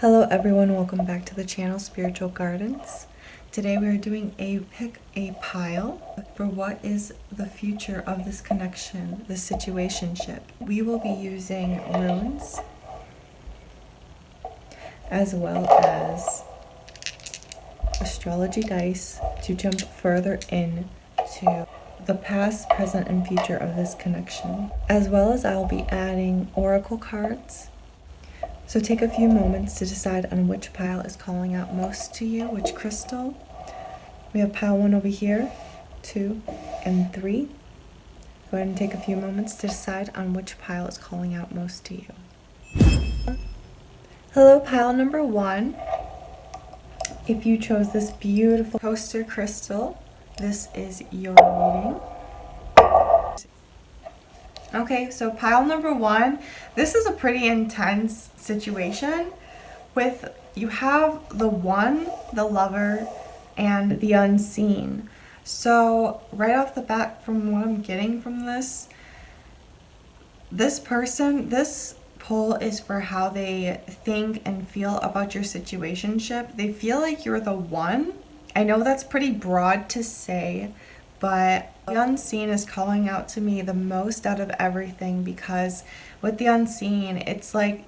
Hello everyone, welcome back to the channel Spiritual Gardens. Today we are doing a pick a pile for what is the future of this connection, the situationship. We will be using runes as well as astrology dice to jump further in to the past, present, and future of this connection. As well as I'll be adding oracle cards. So take a few moments to decide on which pile is calling out most to you, which crystal. We have pile 1 over here, 2, and 3. Go ahead and take a few moments to decide on which pile is calling out most to you. Hello, pile number 1. If you chose this beautiful poster crystal, this is your reading. Okay, so pile number 1, this is a pretty intense situation with, you have the one, the lover, and the unseen. So right off the bat, from what I'm getting from this person, this pull is for how they think and feel about your situationship. They feel like you're the one. I know that's pretty broad to say, but the unseen is calling out to me the most out of everything, because with the unseen, it's like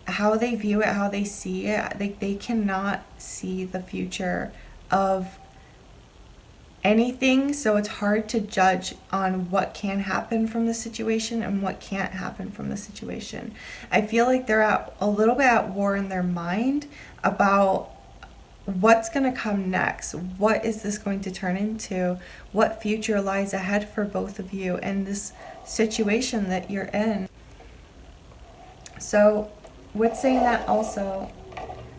how they view it, how they see it. They cannot see the future of anything, so it's hard to judge on what can happen from the situation and what can't happen from the situation. I feel like they're a little bit at war in their mind about what's going to come next. What is this going to turn into? What future lies ahead for both of you in this situation that you're in? So with saying that, also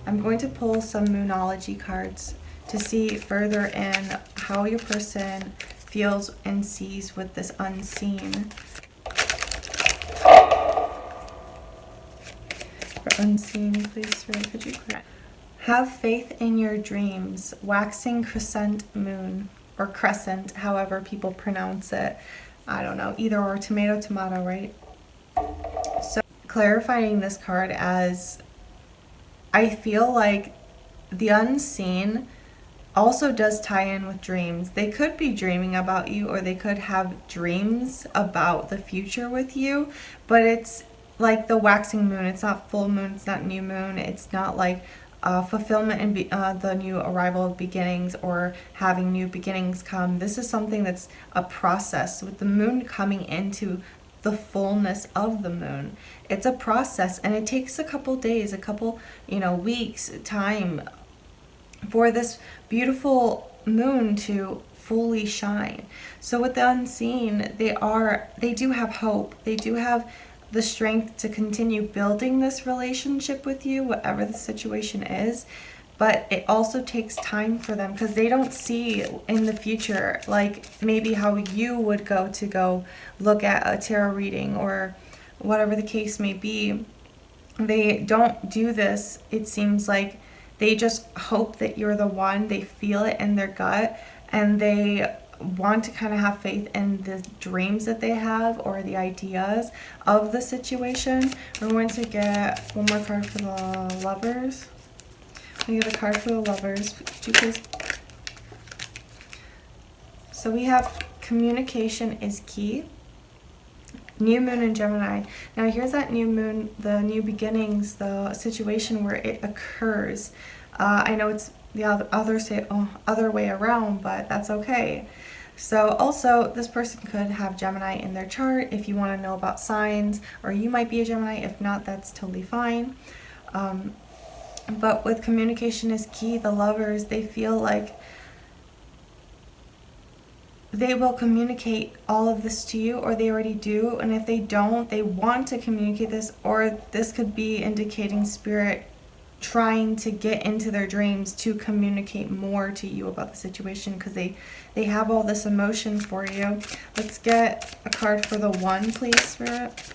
I'm going to pull some moonology cards to see further in how your person feels and sees with this unseen. For unseen, please, Spirit, could you correct? Have faith in your dreams. Waxing crescent moon, or crescent, however people pronounce it. I don't know, either or, tomato, tomato, right? So clarifying this card as, I feel like the unseen also does tie in with dreams. They could be dreaming about you, or they could have dreams about the future with you, but it's like the waxing moon. It's not full moon, it's not new moon, it's not like fulfillment and the new arrival of beginnings, or having new beginnings come. This is something that's a process with the moon coming into the fullness of the moon. It's a process, and it takes a couple days, a couple, weeks time for this beautiful moon to fully shine. So with the unseen, they do have hope. They do have the strength to continue building this relationship with you, whatever the situation is. But it also takes time for them, because they don't see in the future, like maybe how you would go look at a tarot reading or whatever the case may be. They don't do this. It seems like they just hope that you're the one. They feel it in their gut, and they want to kind of have faith in the dreams that they have, or the ideas of the situation. We're going to get one more card for the lovers. We get a card for the lovers. Could you please? So we have communication is key. New moon in Gemini. Now here's that new moon, the new beginnings, the situation where it occurs. I know it's the other way around, but that's okay. So also, this person could have Gemini in their chart if you want to know about signs, or you might be a Gemini. If not, that's totally fine. But with communication is key, the lovers, they feel like they will communicate all of this to you, or they already do. And if they don't, they want to communicate this, or this could be indicating spirit trying to get into their dreams to communicate more to you about the situation, because they have all this emotion for you. Let's get a card for the one, please, Spirit.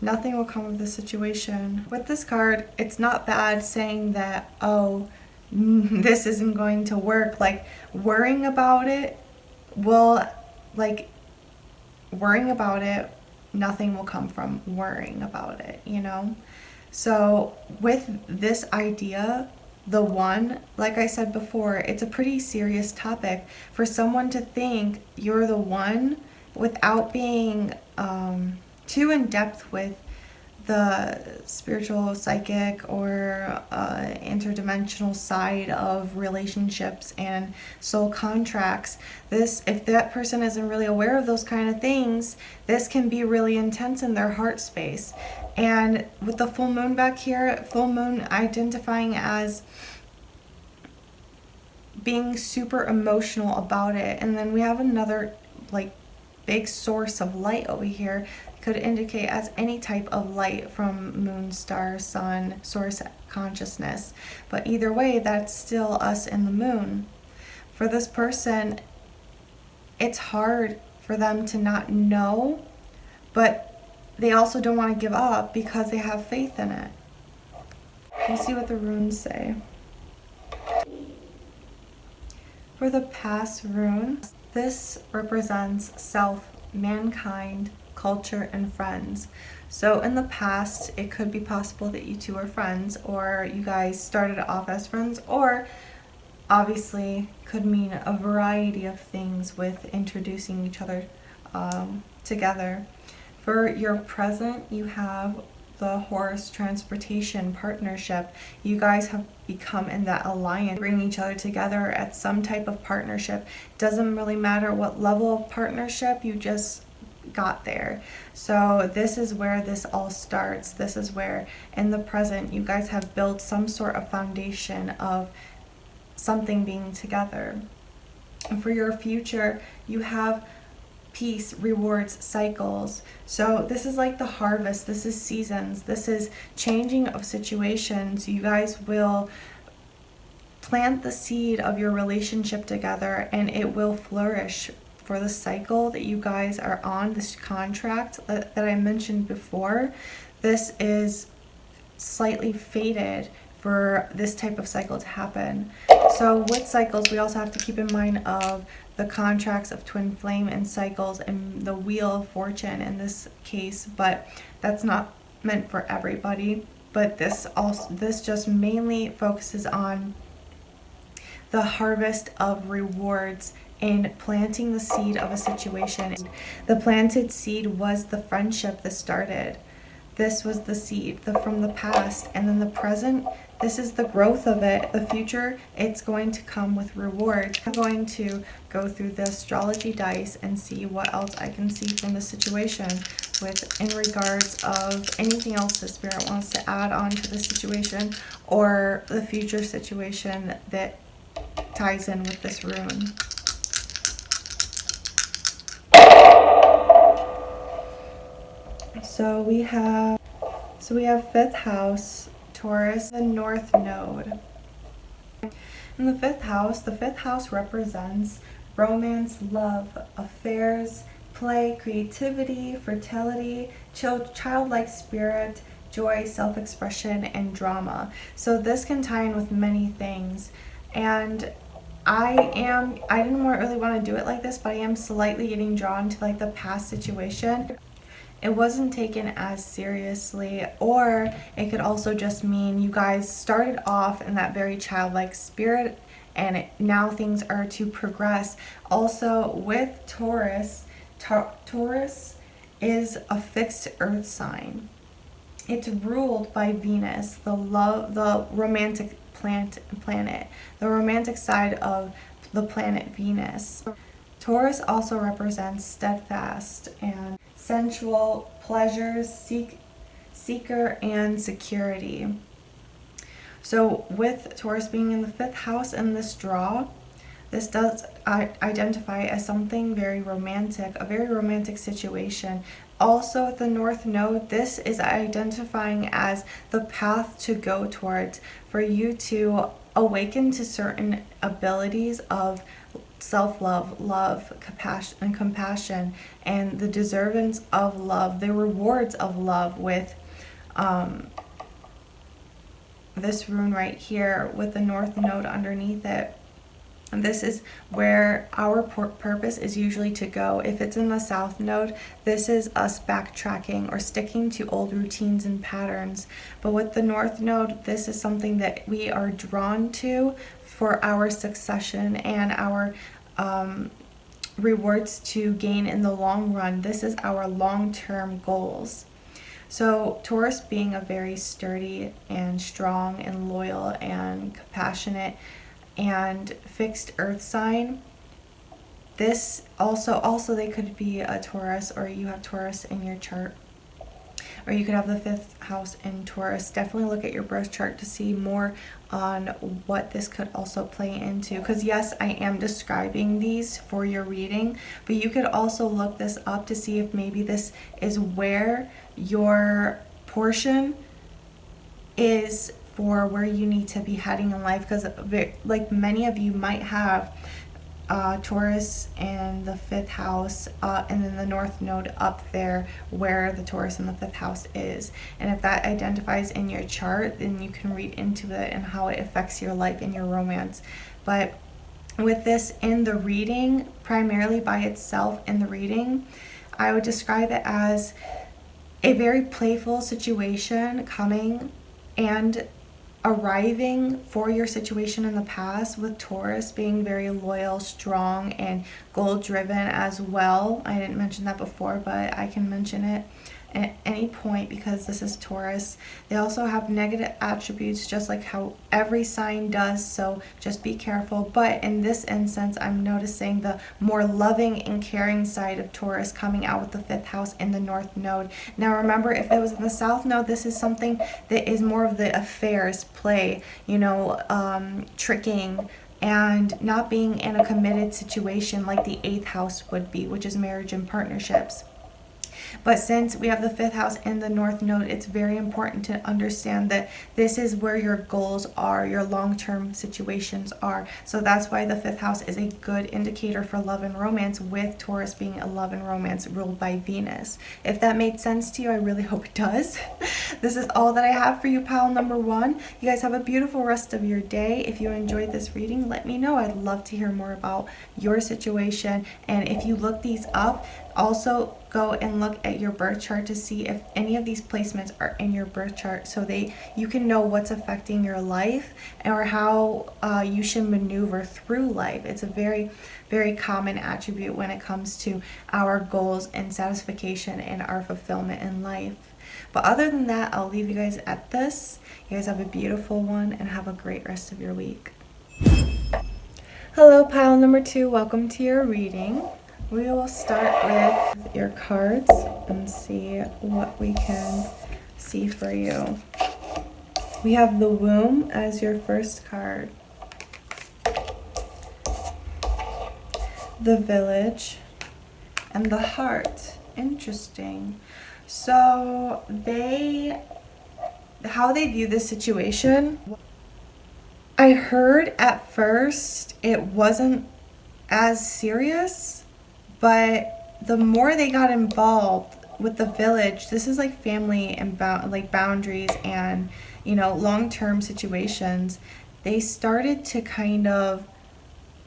Nothing will come of this situation. With this card, it's not bad saying that, oh, this isn't going to work. Like, worrying about it nothing will come from worrying about it, you know? So with this idea, the one, like I said before, it's a pretty serious topic. For someone to think you're the one without being too in depth with the spiritual, psychic, or interdimensional side of relationships and soul contracts, this, if that person isn't really aware of those kind of things, this can be really intense in their heart space. And with the full moon back here, full moon identifying as being super emotional about it, and then we have another like big source of light over here. Could indicate as any type of light from moon, star, sun, source consciousness. But either way, that's still us in the moon. For this person, it's hard for them to not know, but they also don't want to give up because they have faith in it. Let's see what the runes say. For the past rune, this represents self, mankind, culture, and friends. So in the past, it could be possible that you two are friends, or you guys started off as friends, or obviously could mean a variety of things with introducing each other together. For your present, you have the horse transportation partnership. You guys have become in that alliance, bring each other together at some type of partnership. Doesn't really matter what level of partnership, you just got there. So this is where this all starts. This is where in the present you guys have built some sort of foundation of something being together. And for your future, you have peace, rewards, cycles. So this is like the harvest. This is seasons. This is changing of situations. You guys will plant the seed of your relationship together, and it will flourish. For the cycle that you guys are on, this contract that I mentioned before, this is slightly faded for this type of cycle to happen. So with cycles, we also have to keep in mind of the contracts of twin flame and cycles and the wheel of fortune in this case, but that's not meant for everybody. But this just mainly focuses on the harvest of rewards in planting the seed of a situation. The planted seed was the friendship that started. This was the seed from the past, and then the present, this is the growth of it. The future, it's going to come with rewards. I'm going to go through the astrology dice and see what else I can see from the situation with in regards of anything else the spirit wants to add on to the situation or the future situation that ties in with this rune. So we have fifth house, Taurus, the north node. In the fifth house represents romance, love, affairs, play, creativity, fertility, childlike spirit, joy, self-expression, and drama. So this can tie in with many things. And I didn't really want to do it like this, but I am slightly getting drawn to like the past situation. It wasn't taken as seriously, or it could also just mean you guys started off in that very childlike spirit and now things are to progress. Also with Taurus, Taurus is a fixed earth sign. It's ruled by Venus, the romantic planet, the romantic side of the planet Venus. Taurus also represents steadfast and sensual pleasures, seeker, and security. So with Taurus being in the fifth house in this draw, this does identify as something very romantic, a very romantic situation. Also at the north node, this is identifying as the path to go towards for you to awaken to certain abilities of self-love, love, compassion, and the deservings of love, the rewards of love with this rune right here with the north node underneath it. And this is where our purpose is usually to go. If it's in the South Node, this is us backtracking or sticking to old routines and patterns. But with the North Node, this is something that we are drawn to for our succession and our rewards to gain in the long run. This is our long-term goals. So Taurus, being a very sturdy and strong and loyal and compassionate and fixed earth sign, this also they could be a Taurus, or you have Taurus in your chart, or you could have the 5th house in Taurus. Definitely look at your birth chart to see more on what this could also play into, because yes, I am describing these for your reading, but you could also look this up to see if maybe this is where your portion is for where you need to be heading in life, because like many of you might have Taurus in the 5th house, and then the North Node up there where the Taurus in the 5th house is. And if that identifies in your chart, then you can read into it and how it affects your life and your romance. But with this in the reading, primarily by itself in the reading, I would describe it as a very playful situation coming and arriving for your situation in the past, with Taurus being very loyal, strong, and goal driven as well. I didn't mention that before, but I can mention it at any point because this is Taurus. They also have negative attributes, just like how every sign does, so just be careful. But in this instance, I'm noticing the more loving and caring side of Taurus coming out with the 5th house in the North Node. Now remember, if it was in the South Node, this is something that is more of the affairs play, tricking and not being in a committed situation like the 8th house would be, which is marriage and partnerships. But since we have the 5th house in the North Node, it's very important to understand that this is where your goals are, your long-term situations are. So that's why the 5th house is a good indicator for love and romance, with Taurus being a love and romance ruled by Venus. If that made sense to you, I really hope it does. This is all that I have for you, pile number 1. You guys have a beautiful rest of your day. If you enjoyed this reading, let me know. I'd love to hear more about your situation. And if you look these up, also go and look at your birth chart to see if any of these placements are in your birth chart, so you can know what's affecting your life or how you should maneuver through life. It's a very, very common attribute when it comes to our goals and satisfaction and our fulfillment in life. But other than that, I'll leave you guys at this. You guys have a beautiful one and have a great rest of your week. Hello, pile number 2. Welcome to your reading. We will start with your cards and see what we can see for you. We have the Womb as your first card, the Village, and the Heart. Interesting. So how they view this situation, I heard at first it wasn't as serious, but the more they got involved with the Village, this is like family and boundaries and, long-term situations. They started to kind of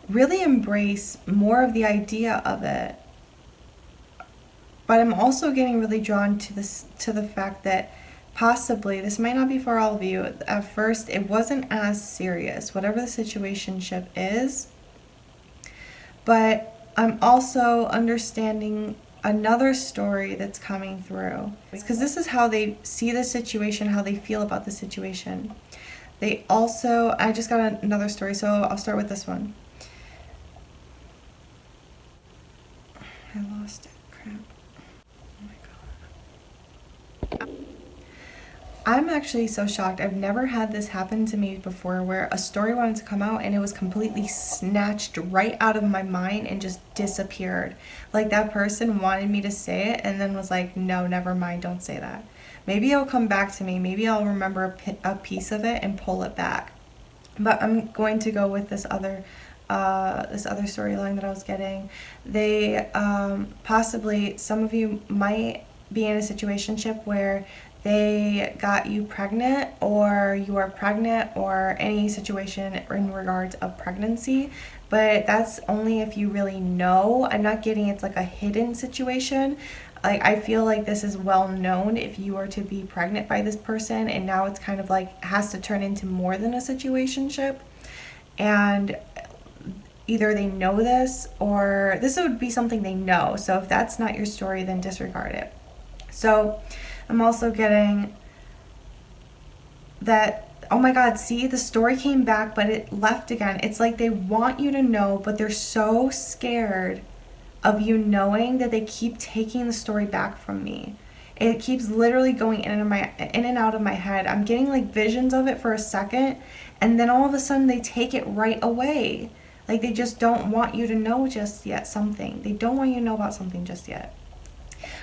really embrace more of the idea of it. But I'm also getting really drawn to the fact that possibly this might not be for all of you. At first, it wasn't as serious, whatever the situationship is. But I'm also understanding another story that's coming through, because this is how they see the situation, how they feel about the situation. I just got another story, so I'll start with this one. I lost it. Crap. Oh my god. I'm actually so shocked. I've never had this happen to me before, where a story wanted to come out and it was completely snatched right out of my mind and just disappeared. Like that person wanted me to say it and then was like, no, never mind, don't say that. Maybe it'll come back to me. Maybe I'll remember a piece of it and pull it back. But I'm going to go with this other storyline that I was getting. They possibly, some of you might be in a situationship where they got you pregnant, or you are pregnant, or any situation in regards of pregnancy. But that's only if you really know. I'm not getting it's like a hidden situation. Like, I feel like this is well known if you are to be pregnant by this person, and now it's kind of like has to turn into more than a situationship. And either they know this, or this would be something they know. So if that's not your story, then disregard it. So I'm also getting that, oh my God, see, the story came back, but it left again. It's like they want you to know, but they're so scared of you knowing that they keep taking the story back from me. It keeps literally going in and out of my head. I'm getting like visions of it for a second, and then all of a sudden they take it right away. Like, they just don't want you to know just yet something. They don't want you to know about something just yet.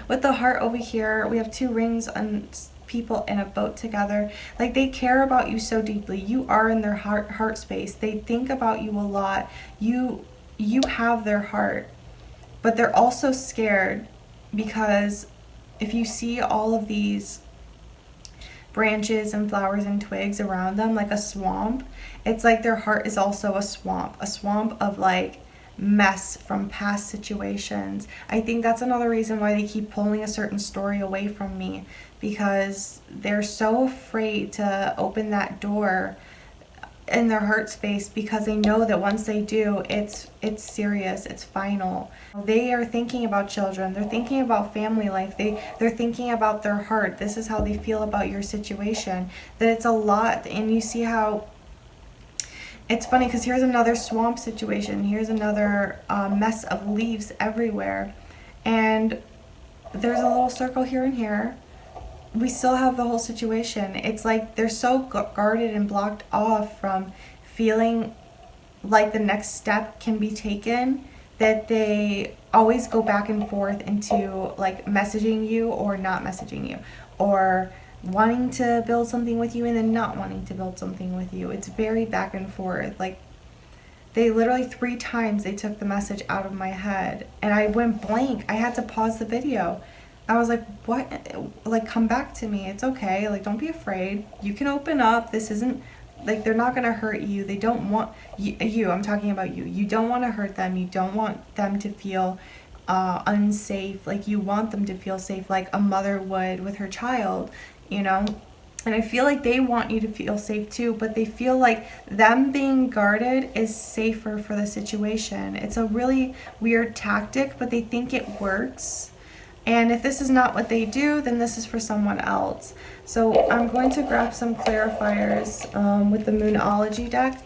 With the heart over here, we have 2 rings and people in a boat together. Like, they care about you so deeply. You are in their heart space. They think about you a lot. You have their heart. But they're also scared, because if you see all of these branches and flowers and twigs around them, like a swamp, it's like their heart is also a swamp of like mess from past situations. I think that's another reason why they keep pulling a certain story away from me, because they're so afraid to open that door in their heart space, because they know that once they do, it's serious, it's final. They are thinking about children, they're thinking about family life, they're thinking about their heart. This is how they feel about your situation, that it's a lot. And you see how it's funny, because here's another swamp situation, here's another mess of leaves everywhere, and there's a little circle here and here. We still have the whole situation. It's like they're so guarded and blocked off from feeling like the next step can be taken, that they always go back and forth into like messaging you or not messaging you, or wanting to build something with you and then not wanting to build something with you. It's very back and forth. Like, they literally 3 times they took the message out of my head, and I went blank. I had to pause the video. I was like, what? Like, come back to me. It's okay. Like, don't be afraid. You can open up. This isn't, like, they're not going to hurt you. They don't want you. I'm talking about you. You don't want to hurt them. You don't want them to feel unsafe. Like, you want them to feel safe, like a mother would with her child, you know? And I feel like they want you to feel safe too, but they feel like them being guarded is safer for the situation. It's a really weird tactic, but they think it works. And if this is not what they do, then this is for someone else. So I'm going to grab some clarifiers with the Moonology deck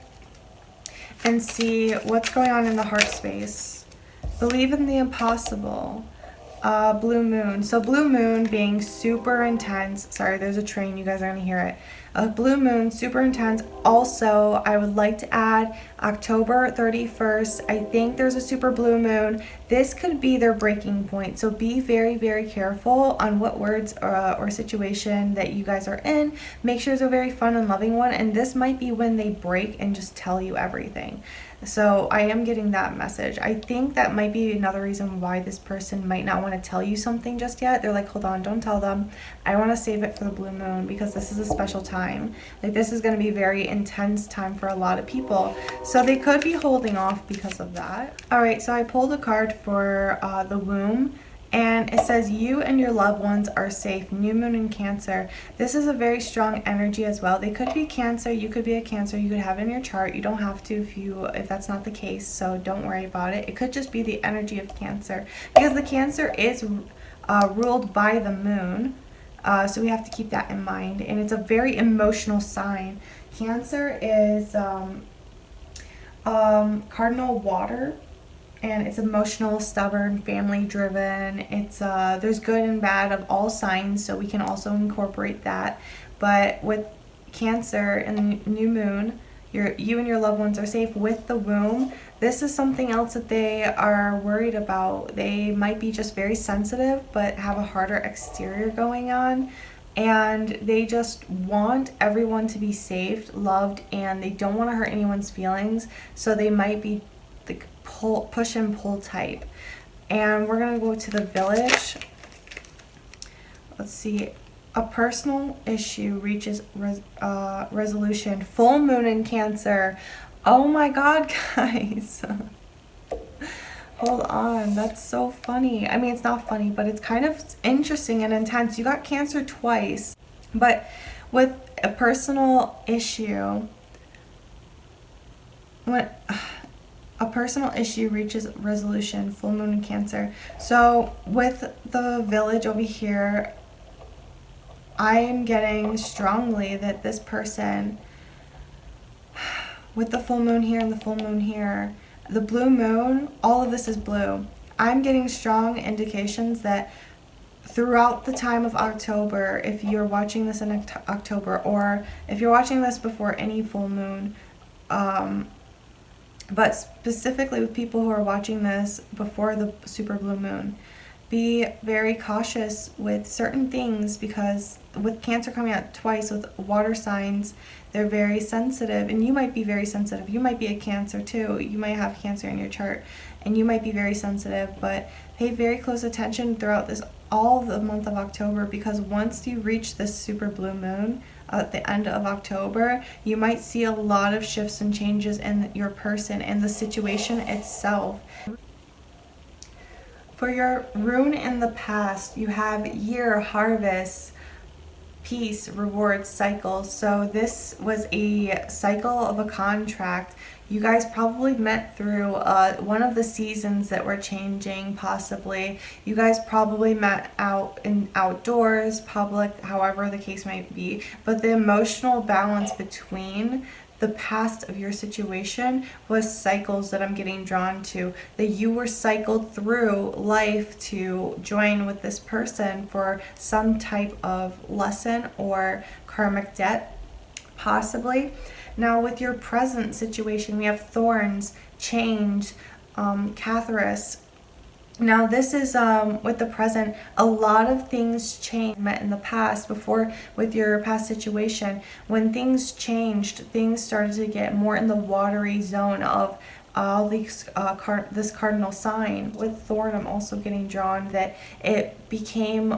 and see what's going on in the heart space. Believe in the impossible. Blue moon. So blue moon being super intense. Sorry, there's a train. You guys are going to hear it. Blue moon, super intense. Also, I would like to add October 31st. I think there's a super blue moon. This could be their breaking point. So be very, very careful on what words or situation that you guys are in. Make sure it's a very fun and loving one. And this might be when they break and just tell you everything. So I am getting that message. I think that might be another reason why this person might not want to tell you something just yet. They're like, hold on, don't tell them. I want to save it for the blue moon, because this is a special time. Like, this is going to be a very intense time for a lot of people. So they could be holding off because of that. All right, so I pulled a card for the womb. And it says, you and your loved ones are safe. New moon in Cancer. This is a very strong energy as well. They could be Cancer. You could be a Cancer. You could have it in your chart. You don't have to if that's not the case. So don't worry about it. It could just be the energy of Cancer, because the Cancer is ruled by the moon. So we have to keep that in mind. And it's a very emotional sign. Cancer is cardinal water. And it's emotional, stubborn, family driven. It's there's good and bad of all signs, so we can also incorporate that. But with Cancer and the new moon, you and your loved ones are safe. With the womb, this is something else that they are worried about. They might be just very sensitive, but have a harder exterior going on. And they just want everyone to be safe, loved, and they don't want to hurt anyone's feelings. So they might be the push and pull type. And we're gonna go to the Village. Let's see. A personal issue reaches resolution. Full moon in Cancer. Oh my God, guys. Hold on. That's so funny. I mean, it's not funny, but it's kind of interesting and intense. You got Cancer twice. But with a personal issue, when a personal issue reaches resolution, full moon in Cancer. So with the village over here, I am getting strongly that this person, with the full moon here and the full moon here, the blue moon, all of this is blue. I'm getting strong indications that throughout the time of October, if you're watching this in October, or if you're watching this before any full moon, but specifically with people who are watching this before the super blue moon, be very cautious with certain things, because with Cancer coming out twice with water signs, they're very sensitive, and you might be very sensitive. You might be a Cancer too. You might have Cancer in your chart, and you might be very sensitive, but pay very close attention throughout this all the month of October, because once you reach this super blue moon at the end of October, you might see a lot of shifts and changes in your person and the situation itself. For your rune in the past, you have year, harvest, peace, rewards, cycles. So this was a cycle of a contract. You guys probably met through one of the seasons that were changing, possibly. You guys probably met out in outdoors, public, however the case might be. But the emotional balance between the past of your situation was cycles that I'm getting drawn to, that you were cycled through life to join with this person for some type of lesson or karmic debt, possibly. Now with your present situation, we have thorns, change, Catharus. Now this is with the present, a lot of things changed met in the past. Before, with your past situation, when things changed, things started to get more in the watery zone of all these this cardinal sign. With thorn, I'm also getting drawn that it became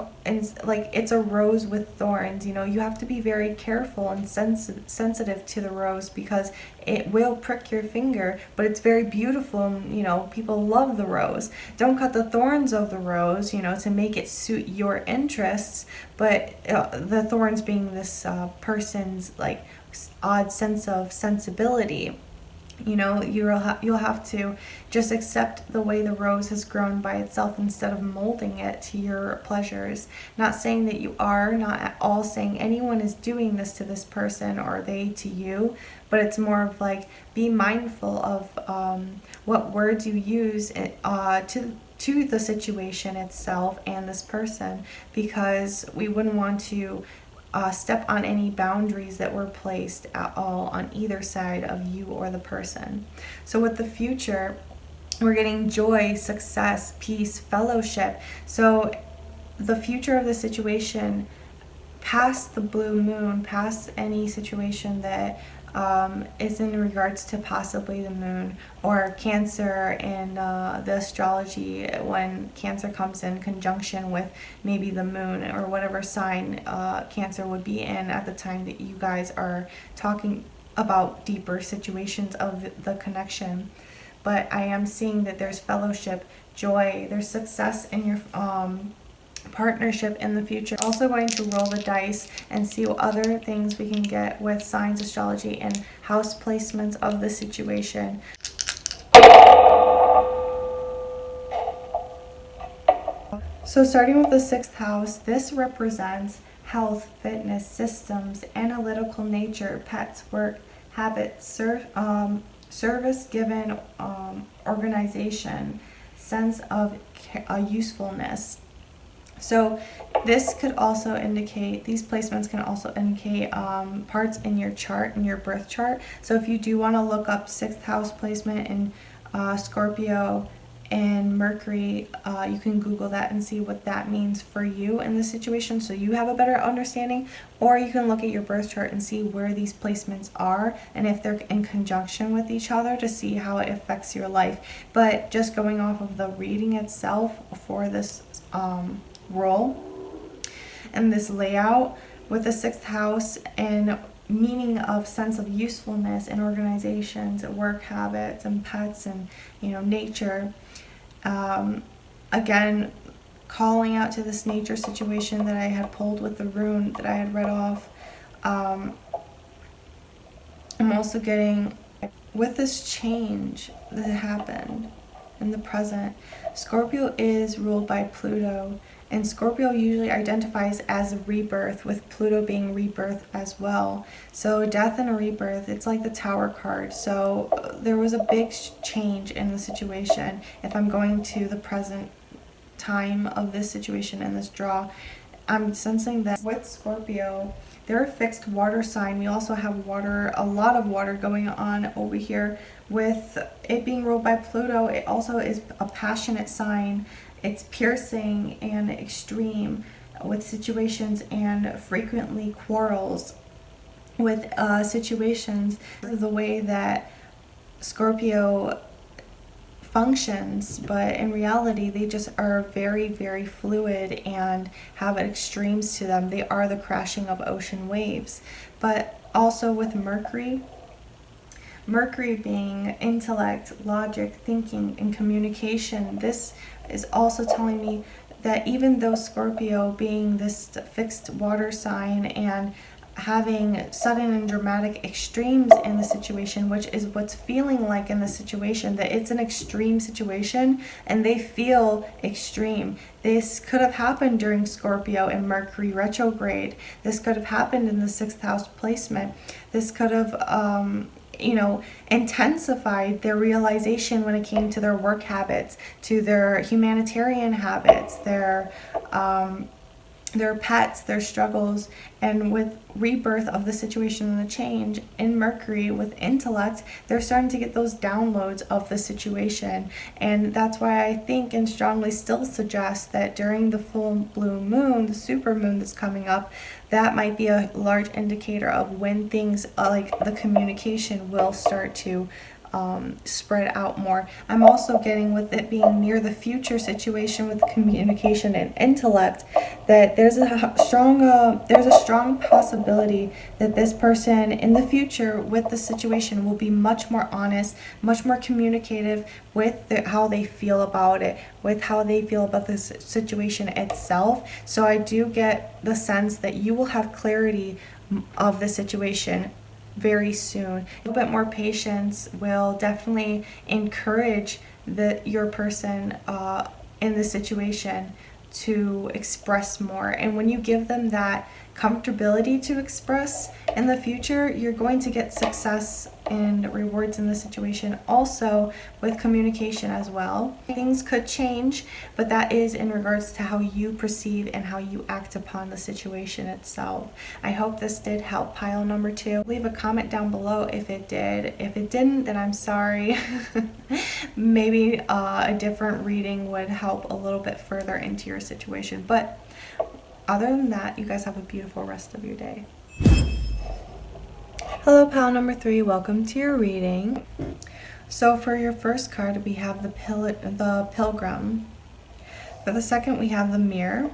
like it's a rose with thorns. You know, you have to be very careful and sensitive to the rose, because it will prick your finger, but it's very beautiful, and you know, people love the rose. Don't cut the thorns of the rose, you know, to make it suit your interests, but the thorns being this person's like odd sense of sensibility. You know, you'll have to just accept the way the rose has grown by itself instead of molding it to your pleasures. Not saying that you are, not at all saying anyone is doing this to this person or they to you, but it's more of like, be mindful of what words you use to the situation itself and this person, because we wouldn't want to step on any boundaries that were placed at all on either side of you or the person. So with the future, we're getting joy, success, peace, fellowship. So the future of the situation, past the blue moon, past any situation that is in regards to possibly the moon or Cancer in the astrology, when Cancer comes in conjunction with maybe the moon or whatever sign Cancer would be in at the time that you guys are talking about deeper situations of the connection. But I am seeing that there's fellowship, joy, there's success in your partnership in the future. Also going to roll the dice and see what other things we can get with signs, astrology, and house placements of the situation. So starting with the 6th house, this represents health, fitness, systems, analytical nature, pets, work, habits, service given, organization, sense of usefulness. So this could also indicate, these placements can also indicate parts in your chart, in your birth chart. So if you do want to look up 6th house placement in Scorpio and Mercury, you can Google that and see what that means for you in this situation, so you have a better understanding. Or you can look at your birth chart and see where these placements are and if they're in conjunction with each other to see how it affects your life. But just going off of the reading itself for this roll, and this layout with the 6th house and meaning of sense of usefulness in organizations, work habits, and pets, and nature. Again, calling out to this nature situation that I had pulled with the rune that I had read off. I'm also getting, with this change that happened in the present, Scorpio is ruled by Pluto, and Scorpio usually identifies as a rebirth, with Pluto being rebirth as well. So death and a rebirth, it's like the Tower card. So there was a big change in the situation. If I'm going to the present time of this situation and this draw, I'm sensing that with Scorpio, they're a fixed water sign. We also have water, a lot of water going on over here. With it being ruled by Pluto, it also is a passionate sign. It's piercing and extreme with situations, and frequently quarrels with situations. The way that Scorpio functions, but in reality they just are very, very fluid and have extremes to them. They are the crashing of ocean waves. But also with Mercury being intellect, logic, thinking, and communication, this is also telling me that even though Scorpio being this fixed water sign and having sudden and dramatic extremes in the situation, which is what's feeling like in the situation, that it's an extreme situation and they feel extreme. This could have happened during Scorpio and Mercury retrograde. This could have happened in the 6th house placement. This could have intensified their realization when it came to their work habits, to their humanitarian habits, their pets, their struggles. And with rebirth of the situation and the change in Mercury with intellect, they're starting to get those downloads of the situation. And that's why I think and strongly still suggest that during the full blue moon, the super moon that's coming up, that might be a large indicator of when things like the communication will start to spread out more. I'm also getting, with it being near the future situation with communication and intellect, that there's a strong possibility that this person in the future with the situation will be much more honest, much more communicative with how they feel about it, with how they feel about this situation itself. So I do get the sense that you will have clarity of the situation very soon. A little bit more patience will definitely encourage your person in the situation to express more. And when you give them that comfortability to express in the future, you're going to get success and rewards in the situation. Also with communication as well, things could change, but that is in regards to how you perceive and how you act upon the situation itself. I hope this did help pile number 2. Leave a comment down below if it did. If it didn't, then I'm sorry. Maybe a different reading would help a little bit further into your situation. But other than that, you guys have a beautiful rest of your day. Hello, pile number 3. Welcome to your reading. So for your first card, we have the Pilgrim. For the second, we have the Mirror.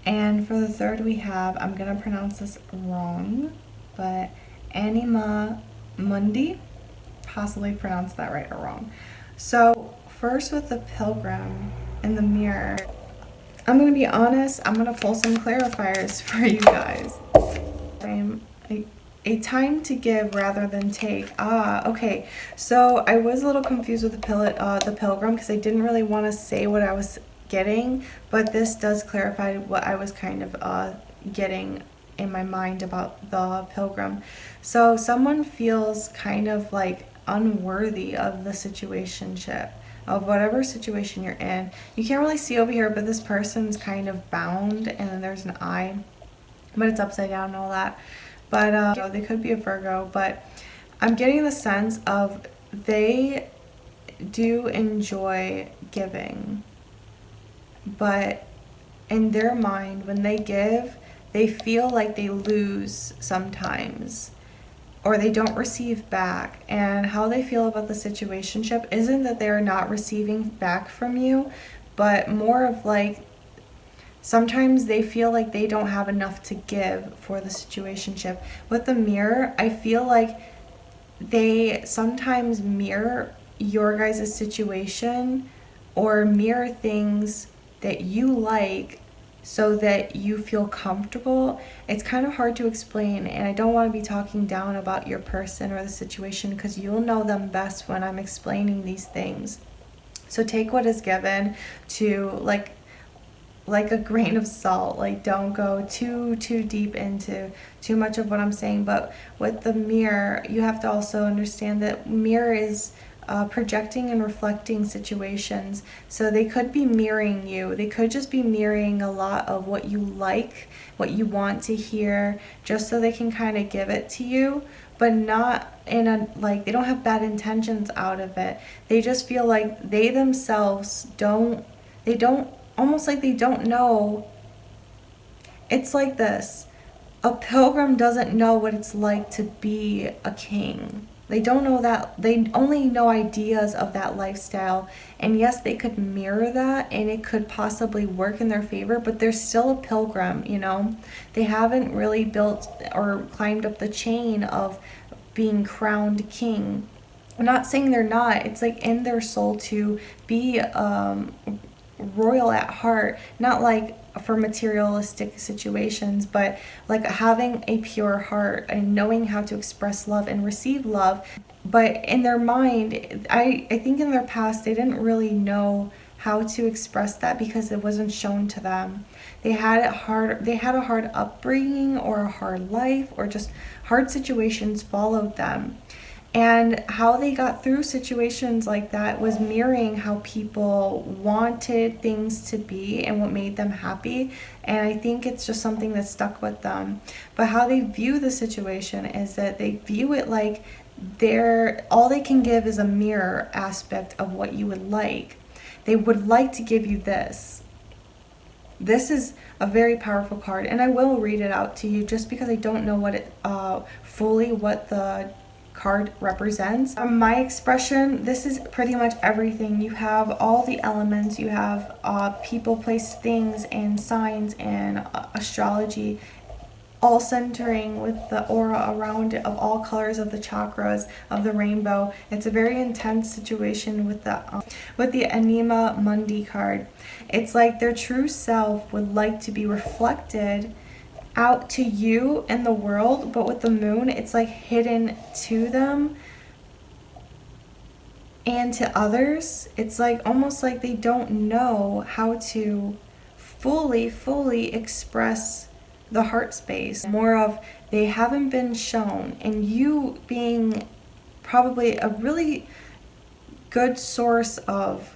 And for the third, we have, I'm going to pronounce this wrong, but Anima Mundi. Possibly pronounced that right or wrong. So first with the Pilgrim and the Mirror, I'm going to be honest, I'm going to pull some clarifiers for you guys. A time to give rather than take. Okay. So I was a little confused with the Pilgrim because I didn't really want to say what I was getting, but this does clarify what I was kind of getting in my mind about the Pilgrim. So someone feels kind of like unworthy of the situationship, of whatever situation you're in. You can't really see over here, but this person's kind of bound, and then there's an eye, but it's upside down and all that. But they could be a Virgo, but I'm getting the sense of they do enjoy giving, but in their mind, when they give, they feel like they lose sometimes, or they don't receive back. And how they feel about the situationship isn't that they're not receiving back from you, but more of like Sometimes they feel like they don't have enough to give for the situationship. With the mirror, I feel like they sometimes mirror your guys' situation or mirror things that you like so that you feel comfortable. It's kind of hard to explain, and I don't want to be talking down about your person or the situation because you'll know them best when I'm explaining these things. So take what is given to like a grain of salt. Like, don't go too deep into too much of what I'm saying. But with the mirror, you have to also understand that mirror is projecting and reflecting situations. So they could be mirroring you. They could just be mirroring a lot of what you like, what you want to hear, just so they can kind of give it to you, but not in a, like, they don't have bad intentions out of it. They just feel like they themselves don't, almost like they don't know. It's like this. A pilgrim doesn't know what it's like to be a king. They don't know that. They only know ideas of that lifestyle. And yes, they could mirror that and it could possibly work in their favor, but they're still a pilgrim, you know? They haven't really built or climbed up the chain of being crowned king. I'm not saying they're not. It's like in their soul to be royal at heart, not like for materialistic situations, but like having a pure heart and knowing how to express love and receive love. But in their mind, I think in their past they didn't really know how to express that because it wasn't shown to them. They had it hard. They had a hard upbringing or a hard life, or just hard situations followed them. And how they got through situations like that was mirroring how people wanted things to be and what made them happy. And I think it's just something that stuck with them. But how they view the situation is that they view it like all they can give is a mirror aspect of what you would like. They would like to give you this. This is a very powerful card, and I will read it out to you just because I don't know what it fully what the card represents. From my expression, this is pretty much everything. You have all the elements. You have people, place, things, and signs, and astrology, all centering with the aura around it of all colors of the chakras of the rainbow. It's a very intense situation with the Anima Mundi card. It's like their true self would like to be reflected out to you in the world, but with the moon, it's like hidden to them and to others. It's like almost like they don't know how to fully express the heart space. More of they haven't been shown, and you being probably a really good source of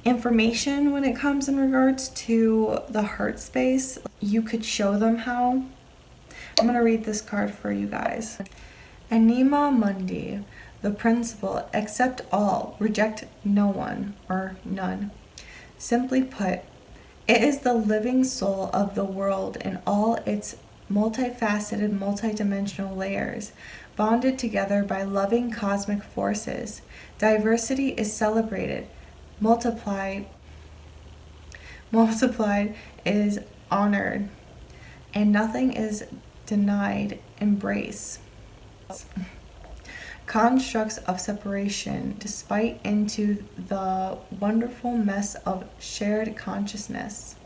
information when it comes in regards to the heart space, you could show them how. I'm going to read this card for you guys. Anima Mundi, the principle, accept all, reject no one or none. Simply put, it is the living soul of the world in all its multifaceted, multidimensional layers, bonded together by loving cosmic forces. Diversity is celebrated. Multiplied is honored, and nothing is denied embrace. Constructs of separation despite into the wonderful mess of shared consciousness.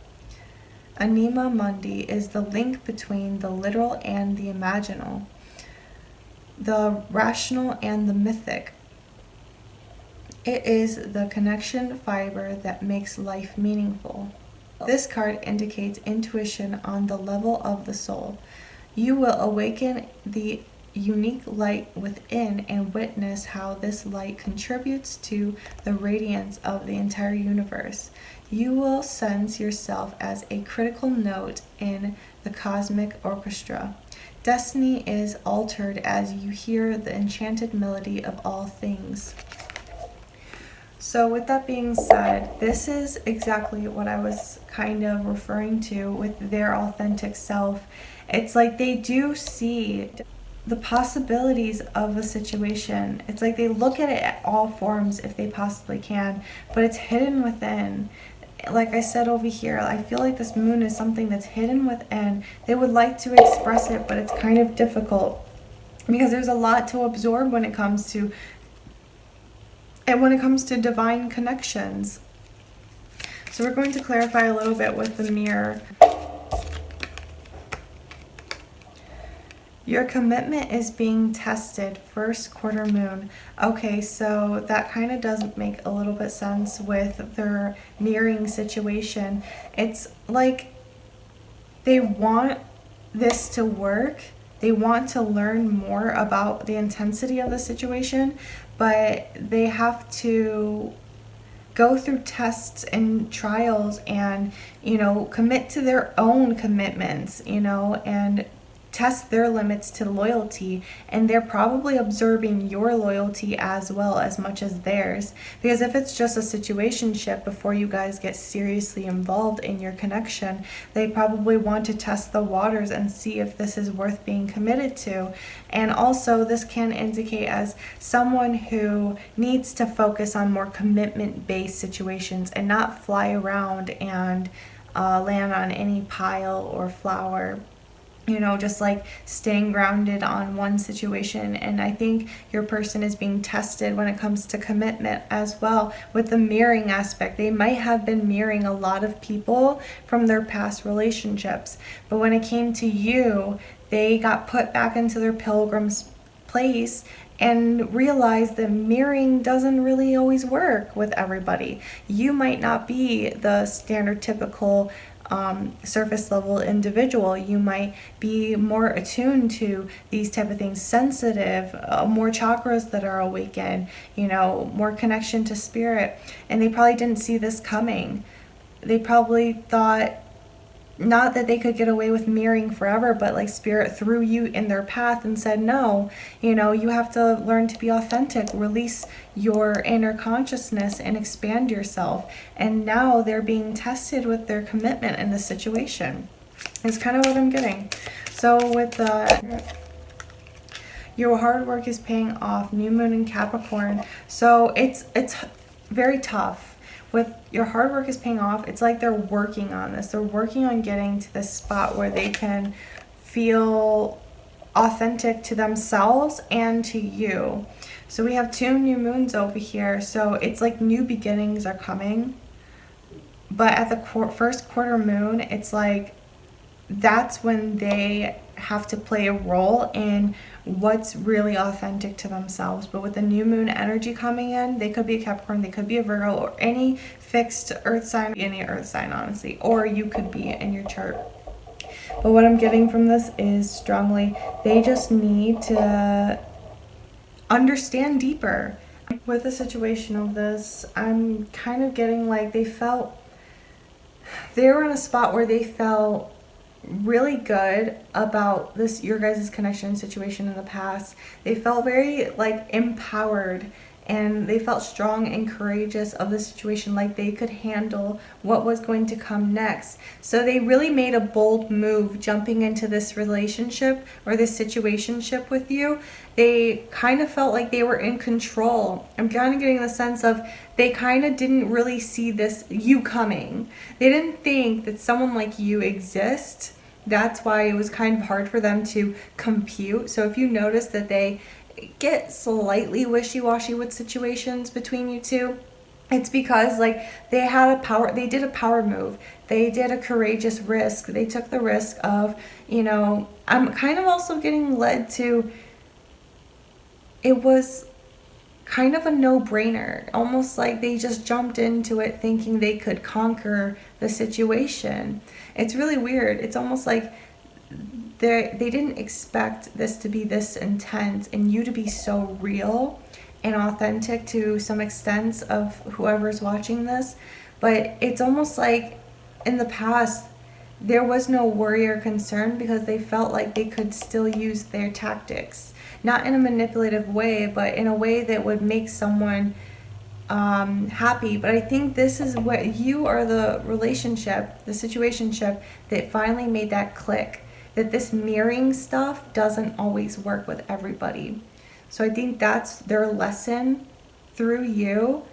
Anima Mundi is the link between the literal and the imaginal, the rational and the mythic. It is the connection fiber that makes life meaningful. This card indicates intuition on the level of the soul. You will awaken the unique light within and witness how this light contributes to the radiance of the entire universe. You will sense yourself as a critical note in the cosmic orchestra. Destiny is altered as you hear the enchanted melody of all things. So with that being said, this is exactly what I was kind of referring to with their authentic self. It's like they do see the possibilities of a situation. It's like they look at it at all forms if they possibly can, but it's hidden within. like I said over here, I feel like this moon is something that's hidden within. They would like to express it, but it's kind of difficult because there's a lot to absorb when it comes to divine connections. So we're going to clarify a little bit with the mirror. Your commitment is being tested, first quarter moon. Okay, so that kind of doesn't make a little bit sense with their mirroring situation. It's like they want this to work. They want to learn more about the intensity of the situation, but they have to go through tests and trials and, commit to their own commitments, and test their limits to loyalty. And they're probably observing your loyalty as well as much as theirs, because if it's just a situationship before you guys get seriously involved in your connection, they probably want to test the waters and see if this is worth being committed to. And also this can indicate as someone who needs to focus on more commitment based situations and not fly around and land on any pile or flower, just like staying grounded on one situation. And I think your person is being tested when it comes to commitment as well. With the mirroring aspect, they might have been mirroring a lot of people from their past relationships, but when it came to you, they got put back into their pilgrim's place and realized that mirroring doesn't really always work with everybody. You might not be the standard typical surface level individual. You might be more attuned to these type of things, sensitive, more chakras that are awakened, more connection to spirit. And they probably didn't see this coming. They probably thought not that they could get away with mirroring forever, but like spirit threw you in their path and said, no, you have to learn to be authentic, release your inner consciousness and expand yourself. And now they're being tested with their commitment in this situation. It's kind of what I'm getting. So with your hard work is paying off, new moon in Capricorn. So it's very tough. With your hard work is paying off, it's like they're working on this. They're working on getting to this spot where they can feel authentic to themselves and to you. So we have 2 new moons over here. So it's like new beginnings are coming. But at the first quarter moon, it's like that's when they have to play a role in what's really authentic to themselves. But with the new moon energy coming in, they could be a Capricorn, they could be a Virgo, or any fixed earth sign, any earth sign honestly, or you could be in your chart. But what I'm getting from this is strongly they just need to understand deeper. With the situation of this, I'm kind of getting like they were in a spot where they felt really good about this, your guys' connection situation in the past. They felt very like empowered, and they felt strong and courageous of the situation, like they could handle what was going to come next. So they really made a bold move jumping into this relationship or this situationship with you. They kind of felt like they were in control. I'm kind of getting the sense of they kind of didn't really see this you coming. They didn't think that someone like you exists. That's why it was kind of hard for them to compute. So if you notice that they get slightly wishy-washy with situations between you two, it's because like they did a power move. They did a courageous risk. They took the risk of, I'm kind of also getting led to, it was kind of a no-brainer, almost like they just jumped into it thinking they could conquer the situation. It's really weird. It's almost like they didn't expect this to be this intense and you to be so real and authentic to some extent of whoever's watching this. But it's almost like in the past there was no worry or concern because they felt like they could still use their tactics, not in a manipulative way, but in a way that would make someone happy. But I think this is what you are, the relationship, the situationship that finally made that click, that this mirroring stuff doesn't always work with everybody. So I think that's their lesson through you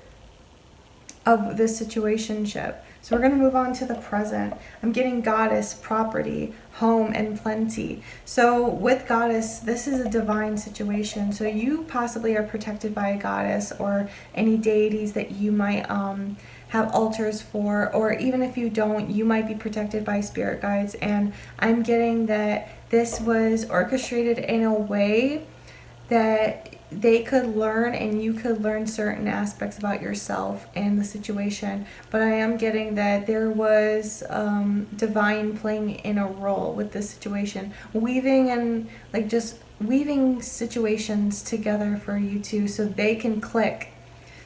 of the situationship. So we're going to move on to the present. I'm getting goddess, property, home, and plenty. So with goddess, this is a divine situation. So you possibly are protected by a goddess or any deities that you might have altars for, or even if you don't, you might be protected by spirit guides. And I'm getting that this was orchestrated in a way that they could learn and you could learn certain aspects about yourself and the situation. But I am getting that there was divine playing in a role with this situation, weaving and like just weaving situations together for you two so they can click,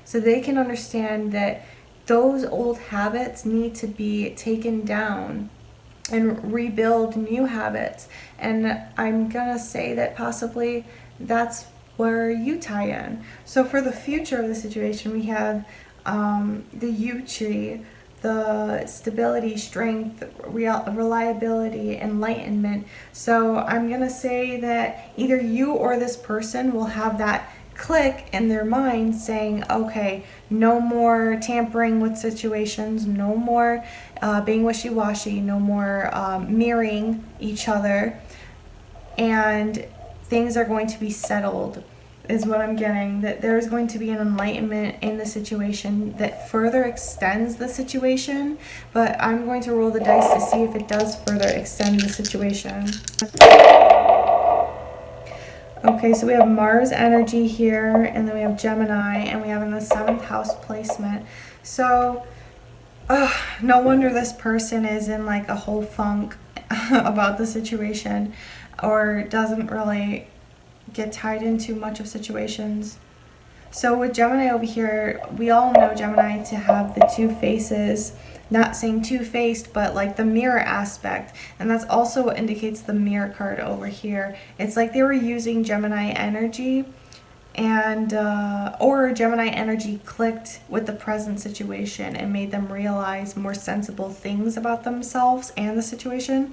so they can understand that those old habits need to be taken down and rebuild new habits. And I'm gonna say that possibly that's where you tie in. So for the future of the situation, we have the yew tree, the stability, strength, reliability, enlightenment. So I'm gonna say that either you or this person will have that click in their mind saying, okay, no more tampering with situations, no more being wishy-washy, no more mirroring each other, and things are going to be settled, is what I'm getting. That there's going to be an enlightenment in the situation that further extends the situation, but I'm going to roll the dice to see if it does further extend the situation. Okay, so we have Mars energy here, and then we have Gemini, and we have in the 7th house placement. So, no wonder this person is in like a whole funk about the situation, or doesn't really get tied into much of situations. So with Gemini over here, we all know Gemini to have the two faces, not saying two-faced, but like the mirror aspect. And that's also what indicates the mirror card over here. It's like they were using Gemini energy, and or Gemini energy clicked with the present situation and made them realize more sensible things about themselves and the situation.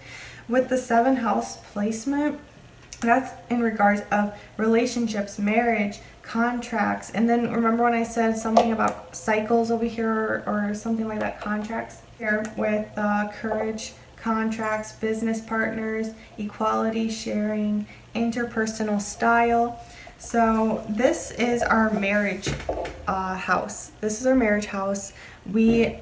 With the 7th house placement, that's in regards of relationships, marriage, contracts. And then remember when I said something about cycles over here, or something like that, contracts here with courage, contracts, business partners, equality, sharing, interpersonal style. So this is our marriage house. This is our marriage house. We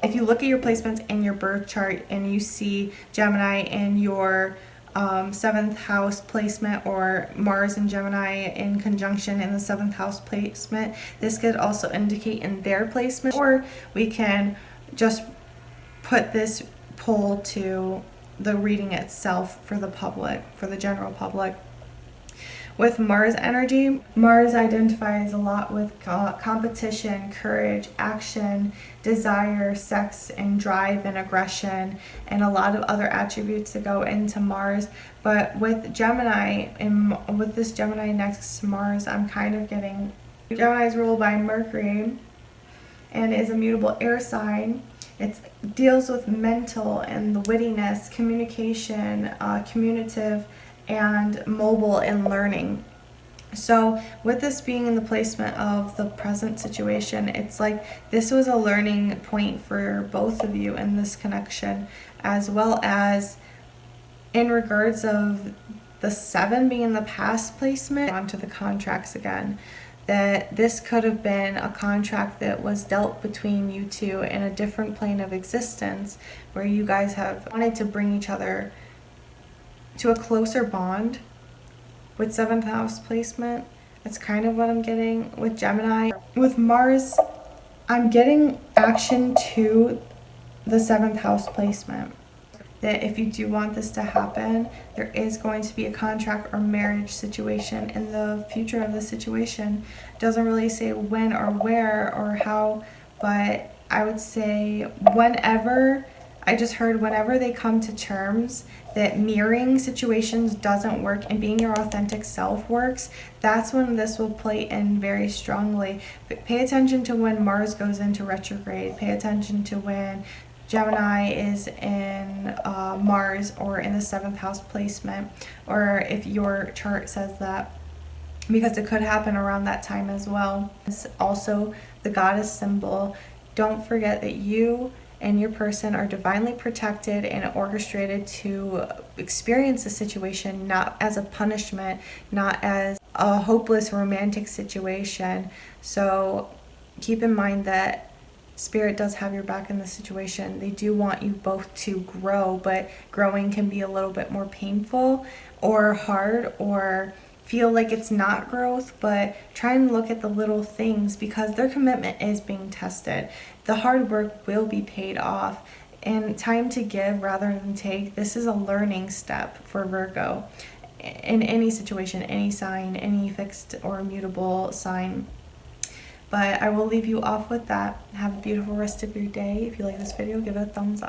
if you look at your placements in your birth chart and you see Gemini in your 7th house placement, or Mars and Gemini in conjunction in the 7th house placement, this could also indicate in their placement, or we can just put this poll to the reading itself for the public, for the general public. With Mars energy, Mars identifies a lot with competition, courage, action, desire, sex, and drive and aggression, and a lot of other attributes that go into Mars. But with Gemini, and with this Gemini next to Mars, I'm kind of getting Gemini is ruled by Mercury and is a mutable air sign. It deals with mental and the wittiness, communication, communicative, and mobile and learning. So with this being in the placement of the present situation, it's like this was a learning point for both of you in this connection, as well as in regards of the 7 being in the past placement. Onto the contracts again, that this could have been a contract that was dealt between you two in a different plane of existence, where you guys have wanted to bring each other to a closer bond. With 7th house placement, that's kind of what I'm getting with Gemini. With Mars, I'm getting action to the 7th house placement. That if you do want this to happen, there is going to be a contract or marriage situation in the future of the situation. It doesn't really say when or where or how, but I would say whenever, I just heard whenever they come to terms that mirroring situations doesn't work and being your authentic self works, that's when this will play in very strongly. But pay attention to when Mars goes into retrograde. Pay attention to when Gemini is in Mars or in the 7th house placement, or if your chart says that, because it could happen around that time as well. It's also the goddess symbol. don't forget that you and your person are divinely protected and orchestrated to experience the situation not as a punishment, not as a hopeless romantic situation. So keep in mind that Spirit does have your back in this situation. They do want you both to grow, but growing can be a little bit more painful or hard, or feel like it's not growth, but try and look at the little things, because their commitment is being tested. The hard work will be paid off, and time to give rather than take. This is a learning step for Virgo in any situation, any sign, any fixed or immutable sign. But I will leave you off with that. Have a beautiful rest of your day. If you like this video, give it a thumbs up.